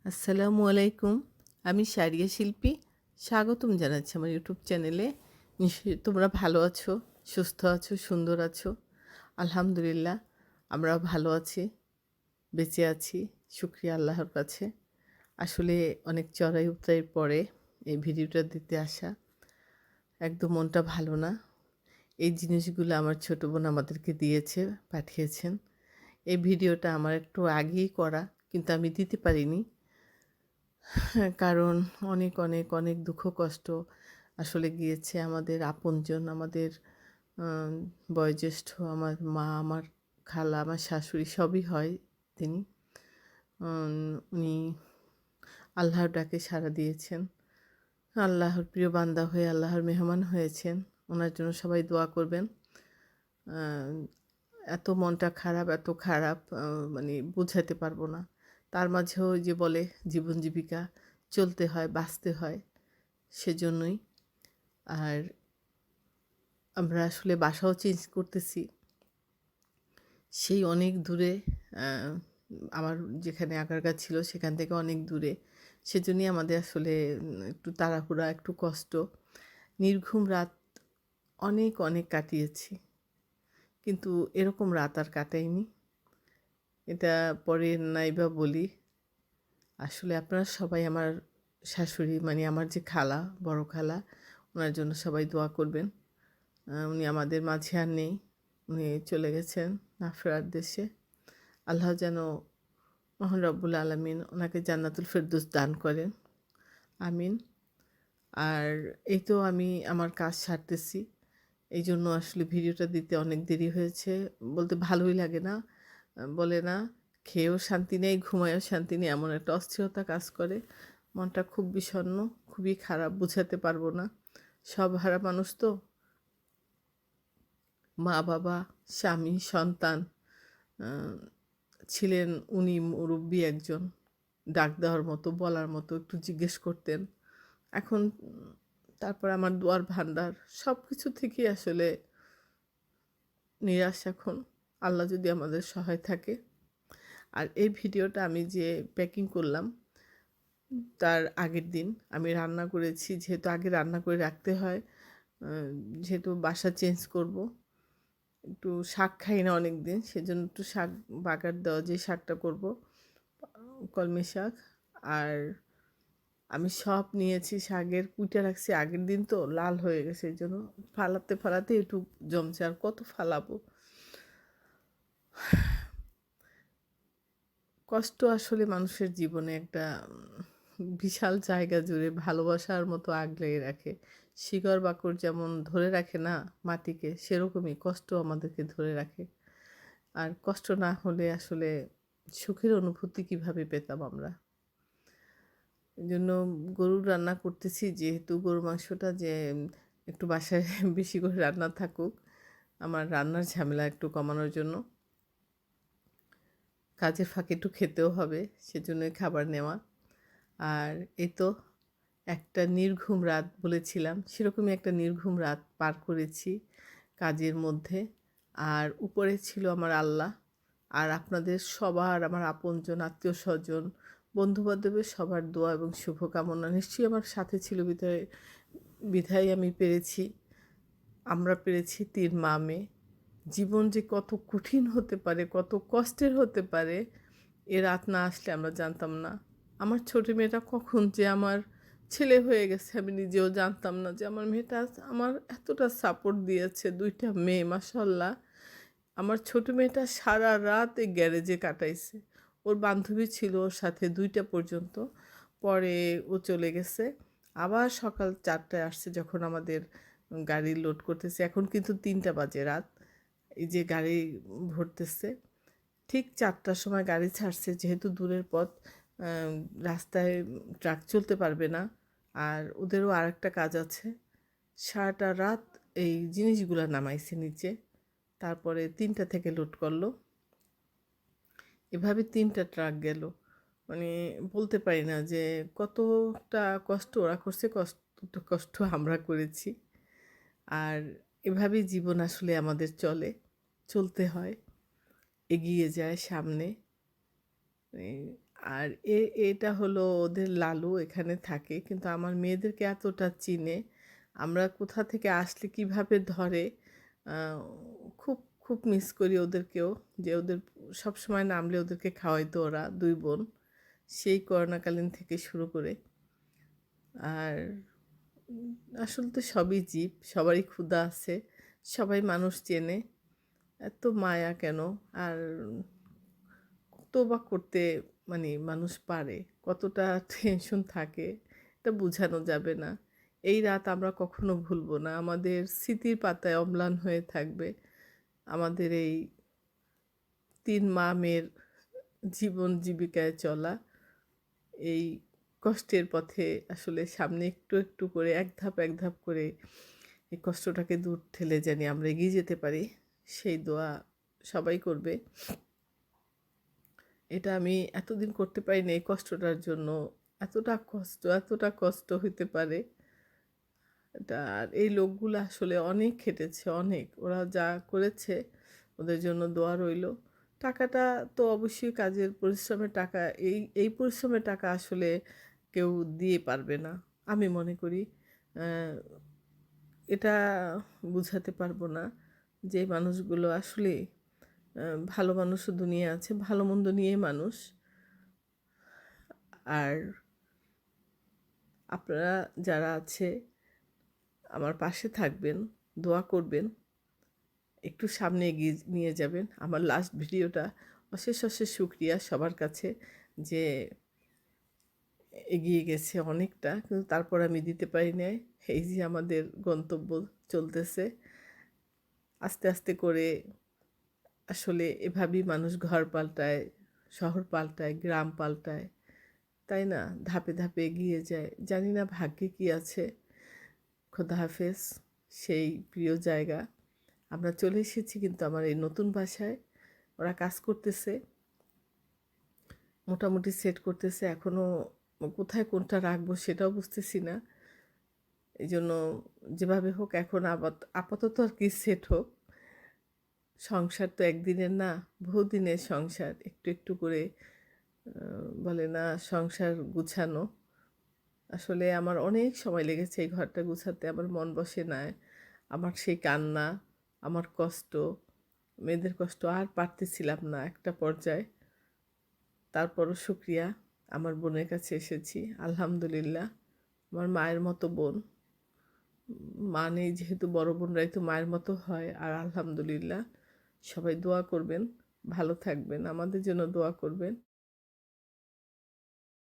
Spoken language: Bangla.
আসসালামু আলাইকুম। আমি শারিয়া শিল্পী। স্বাগতম জানাচ্ছি আমার ইউটিউব চ্যানেলে। নিশ্চয়ই তোমরা ভালো আছো, সুস্থ আছো, সুন্দর আছো। আলহামদুলিল্লাহ আমরাও ভালো আছি, বেঁচে আছি। শুকরিয়া আল্লাহর কাছে। আসলে অনেক চড়াই উতরাইয়ের পরে এই ভিডিওটা দিতে আসা। একদম মনটা ভালো না। এই জিনিসগুলো আমার ছোট বোন আমাদেরকে দিয়েছে, পাঠিয়েছেন। এই ভিডিওটা আমার একটু আগেই করা, কিন্তু আমি দিতে পারিনি। হ্যাঁ, কারণ অনেক, অনেক, অনেক দুঃখ কষ্ট আসলে গিয়েছে আমাদের আপনজন, আমাদের আ বয়োজ্যেষ্ঠ, আমার মা, আমার খালা, আমার শাশুড়ি সবই হয় তিনি। উনি আল্লাহর ডাকে সাড়া দিয়েছেন। আল্লাহর প্রিয় বান্দা হয়ে আল্লাহর মেহমান হয়েছেন। ওনার জন্য সবাই দোয়া করবেন। আ এত মনটা খারাপ, এত খারাপ মানে বুঝাতে পারব না। তার মাঝেও ওই যে বলে জীবন জীবিকা চলতে হয়, বাঁচতে হয়। সেজন্যই। আর আমরা আসলে বাসাও চেঞ্জ করতেছি। সেই অনেক দূরে আ আমার যেখানে আগারগা ছিল সেখান থেকে অনেক দূরে। সেজন্যই আমাদের আসলে একটু তাড়াহুড়া, একটু কষ্ট। নির্ঘুম রাত অনেক, অনেক কাটিয়েছি। কিন্তু এরকম রাত আর কাটাইনি। এটা পরে নাইবা বলি। আসলে আপনারা সবাই আমার শাশুড়ি মানে আমার যে খালা, বড় খালা, উনার জন্য সবাই দোয়া করবেন। উনি আমাদের মাঝে আর নেই। উনি চলে গেছেন না ফেরার দেশে। আল্লাহ যেন মহান রব্বুল আলামিন ওনাকে জান্নাতুল ফেরদৌস দান করেন। আমিন। আর এই তো আমি আমার কাজ সারতেছি। এইজন্য আসলে ভিডিওটা দিতে অনেক দেরি হয়েছে। বলতে ভালোই লাগে না। বলে না, খেয়েও শান্তি নেই, ঘুমায়েও শান্তি নেই, এমন একটা অস্থিরতা কাজ করে। মনটা খুব বিষণ্ণ, খুবই খারাপ, বুঝাতে পারব না। সব হারা মানুষ তো। মা-বাবা, স্বামী, সন্তান। আ ছিলেন উনি মুরুব্বি একজন। ডাক দেওয়ার মতো, বলার মতো, একটু জিজ্ঞেস করতেন। এখন তারপরে আমার দোয়ার ভান্ডার সবকিছু থেকেই আসলে নিরাশ এখন। আল্লাহ যদি আমাদের সহায় থাকে। আর এই ভিডিওটা আমি যে প্যাকিং করলাম, তার আগের দিন আমি রান্না করেছি। যেহেতু আগে রান্না করে রাখতে হয়, আ যেহেতু বাসা চেঞ্জ করব। একটু শাক খাই না অনেকদিন। সেজন্য একটু শাক বাগার দেওয়া যে শাকটা করব, কলমি শাক। আর আমি সব নিয়েছি, শাকের কুইটা রাখছি আগের দিন তো লাল হয়ে গেছে। এজন্য ফালাতে, ফালাতে এটুক জমছে। আর কত ফালাবো? কষ্ট আসলে মানুষের জীবনে একটা বিশাল জায়গা জুড়ে ভালোবাসার মতো আগলে রাখে। শিকড়-বাকড় যেমন ধরে রাখে না মাটিকে, সেরকমই কষ্ট আমাদেরকে ধরে রাখে। আর কষ্ট না হলে আসলে সুখের অনুভূতি কিভাবে পেতাম আমরা? এজন্য গরুর রান্না করতেছি, যেহেতু গরুর মাংসটা যে একটু বাসায় বেশি করে রান্না থাকুক, আমার রান্নার ঝামেলা একটু কমানোর জন্য। কাজের ফাঁকে একটু খেতেও হবে, সেজন্যই খাবার নেওয়া। আর এই তো একটা নির্ঘুম রাত বলেছিলাম, সেরকমই একটা নির্ঘুম রাত পার করেছি কাজের মধ্যে। আর উপরে ছিল আমার আল্লাহ, আর আপনাদের সবার, আমার আপনজন, আত্মীয়স্বজন, বন্ধু-বান্ধবের সবার দোয়া এবং শুভকামনা নিশ্চয়ই আমার সাথে ছিল বিধায় আমি পেরেছি। আমরা পেরেছি ৩ মা-মেয়ে। জীবন যে কত কঠিন হতে পারে, কত কষ্টের হতে পারে, এ রাত না আসলে আমরা জানতাম না। আমার ছোট মেয়েটা কখন যে আমার ছেলে হয়ে গেছে আমি নিজেও জানতাম না, যে আমার মেয়েটা আজ আমার এতটা সাপোর্ট দিয়েছে। ২ টা মেয়ে মাশাআল্লাহ। আমার ছোট মেয়েটা সারারাত এই গ্যারেজে কাটাইছে। ওর বান্ধবী ছিল ওর সাথে ২ টা পর্যন্ত। পরে ও চলে গেছে। আবার সকাল ৪ টায় আসছে, যখন আমাদের গাড়ি লোড করতেছে। এখন কিন্তু ৩ টা বাজে রাত। এই যে গাড়ি ভরতেছে। ঠিক ৪ টার সময় গাড়ি ছাড়ছে, যেহেতু দূরের পথ, আ রাস্তায় ট্রাক চলতে পারবে না। আর ওদেরও আরেকটা কাজ আছে। সারাটা রাত এই জিনিসগুলা নামাইছে নিচে। তারপরে ৩টা থেকে লোড করলো। এভাবে ৩টা ট্রাক গেল। মানে বলতে পারি না যে কতটা কষ্ট ওরা করছে, কতটা কষ্ট আমরা করেছি। আর এভাবেই জীবন আসলে আমাদের চলে, চলতে হয়, এগিয়ে যায় সামনে। এ আর এটা হলো ওদের লালু, এখানে থাকে কিন্তু আমার মেয়েদেরকে এতটা চিনে, আমরা কোথা থেকে আসলে কিভাবে ধরে। আহ, খুব খুব মিস করি ওদেরকেও, যে ওদের সবসময় নামলে ওদেরকে খাওয়াইতো ওরা দুই বোন, সেই করোনাকালীন থেকে শুরু করে। আর আসলে তো সবই জীব, সবারই ক্ষুধা আছে, সবাই মানুষ চেনে, এত মায়া কেন? আর তোবা করতে মানে মানুষ পারে, কতটা টেনশন থাকে এটা বোঝানো যাবে না। এই রাত আমরা কখনো ভুলবো না, আমাদের স্মৃতির পাতায় অম্লান হয়ে থাকবে। আমাদের এই 3 মা মেয়ের জীবন জীবিকায় চলা, এই কষ্টের পথে আসলে সামনে একটু একটু করে এক ধাপ এক ধাপ করে এই কষ্টটাকে দূর ঠেলে জানি আমরা এগিয়ে যেতে পারি, সেই দোয়া সবাই করবে। এটা আমি এতদিন করতে পারিনি এই কষ্টটার জন্য। এতটা কষ্ট হইতে পারে এটা। আর এই লোকগুলো আসলে অনেক খেটেছে, অনেক, ওরা যা করেছে ওদের জন্য দোয়া রইল। টাকাটা তো অবশ্যই কাজের পরিশ্রমের টাকা, এই পরিশ্রমের টাকা আসলে কেউ দিয়ে পারবে না আমি মনে করি। আহ, এটা বুঝাতে পারবো না যে মানুষগুলো আসলে ভালো মানুষও দুনিয়া আছে, ভালো মন্দ নিয়ে মানুষ। আর আপনারা যারা আছে আমার পাশে থাকবেন, দোয়া করবেন, একটু সামনে এগিয়ে নিয়ে যাবেন আমার লাস্ট ভিডিওটা। অশেষ অশেষ শুক্রিয়া সবার কাছে যে এগিয়ে গেছে অনেকটা, কিন্তু তারপর আমি দিতে পারি নাই। এই যে আমাদের গন্তব্য চলতেছে আস্তে আস্তে করে, আসলে এভাবেই মানুষ ঘর পাল্টায়, শহর পাল্টায়, গ্রাম পাল্টায়, তাই না? ধাপে ধাপে এগিয়ে যায়, জানি না ভাগ্যে কি আছে। খোদা হাফেজ। সেই প্রিয় জায়গা আমরা চলে এসেছি, কিন্তু আমার এই নতুন বাসায় ওরা কাজ করতেছে, মোটামুটি সেট করতেছে, এখনও কোথায় কোনটা রাখবো সেটাও বুঝতেছি না। এই জন্য যেভাবে হোক এখন আপাতত আর কি সেট হোক। সংসার তো একদিনের না, বহুদিনের সংসার, একটু একটু করে বলে না সংসার গুছানো। আসলে আমার অনেক সময় লেগেছে এই ঘরটা গুছাতে, আমার মন বসে না। আমার সেই কান্না, আমার কষ্ট, মেয়েদের কষ্ট আর পারতেছিলাম না একটা পর্যায়ে। তারপরও শুক্রিয়া, আমার বোনের কাছে এসেছি, আলহামদুলিল্লাহ। আমার মায়ের মতো বোন, মা নেই যেহেতু বড় বোনরাই তো মায়ের মতো হয়। আর আলহামদুলিল্লাহ, সবাই দোয়া করবেন, ভালো থাকবেন, আমাদের জন্য দোয়া করবেন।